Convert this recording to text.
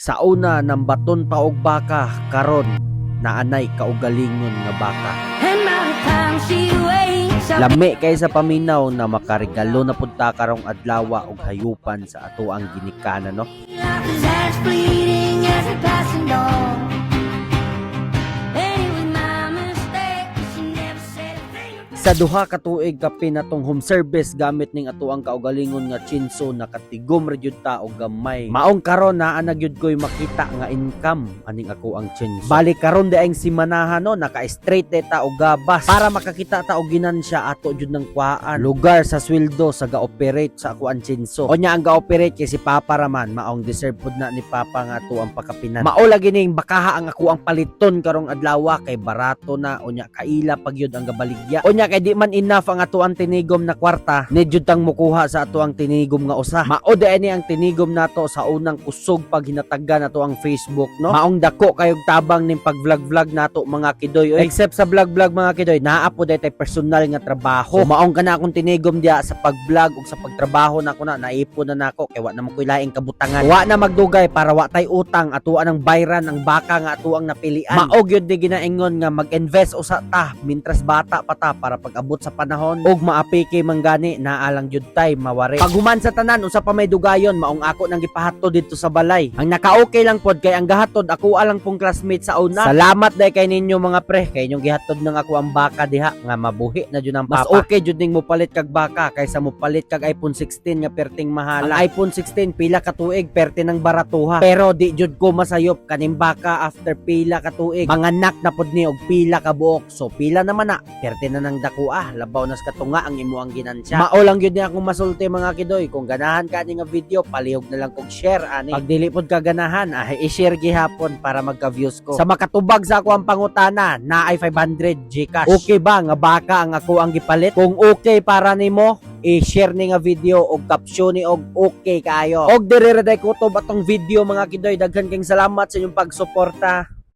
Sa una ng baton pa og baka karon naanay kaugalingon nga baka. Lami kay sa paminaw na makaregalo na punta karong adlaw og hayupan sa ato ang ginikanan no. Sa duha ka tuig kapi natong home service gamit ning ato ang kaugalingon nga chinso nakatigom ra jud ta og gamay. Maong karon naa na gyud koy makita nga income aning ako ang chinso. Balik karon daing simanahan no naka-straight ta og gabas para makakita ta og ginansya ato jud nang kuhaan. Lugar sa sweldo sa ga-operate sa ako ang chinso. Onya ang ga-operate kay si Papa raman maong deserve pud na ni Papa nga ato ang pakapinan. Mao lagi ning bakaha ang ako ang paliton karong adlaw kay barato na onya kaila pagyud ang gabaligya. Onya kay di man enough ang ato ang tinigom na kwarta ni jud tang mukuha sa ato ang tinigom nga usa. Mao ni ang tinigom nato sa unang kusog pag hinataggan nato ang Facebook no. Maong dako kayog tabang ning pag vlog nato mga kidoy. Except sa vlog mga kidoy naa po tay personal nga trabaho. So, maong kana akong tinigom dia sa pag-vlog ug sa pagtrabaho nako na naipon na nako kay wa na mo koy laing kabutangan. Wa na magdugay para wa tay utang atuan ang bayran ang baka nga ato ang napilian. Mao gyud ni ginaingon nga mag-invest usa ta mintras bata pa ta para pag-abot sa panahon og maapiki manggani naalang jud tay mawari. Pag human sa tanan usa pa may dugayon maong ako nang gipahatod dito sa balay. Ang naka-okay lang pod kay ang gahatod ako alang pong classmate sa una. Salamat day kay ninyo mga pre kay inyong gihatod nang ako ang baka diha nga mabuhi na jud ang papa. Mas okay jud ning mopalit kag baka kaysa mopalit kag iPhone 16 nga perting mahala. Ang iPhone 16 pila ka tuig perte nang baratuha. Pero di jud ko masayop kaning baka after pila ka tuig. Manganak na pod ni og pila ka buok. So pila naman na perte na nang dakua. Labaw nas katunga ang imo ang ginansya. Mao lang gyud ni akong masulti mga kidoy. Kung ganahan ka ni nga video, palihog na lang kog share ani. Pag dili pod ka ganahan, i-share gihapon para magka-views ko. Sa makatubag sa ako ang pangutana, naay 500 GCash. Okay ba nga baka ang ako ang gipalit? Kung okay para nimo, i-share ni nga video og caption ni og okay kayo. Og dire kutob atong video mga kidoy. Daghan kayong salamat sa inyong pagsuporta.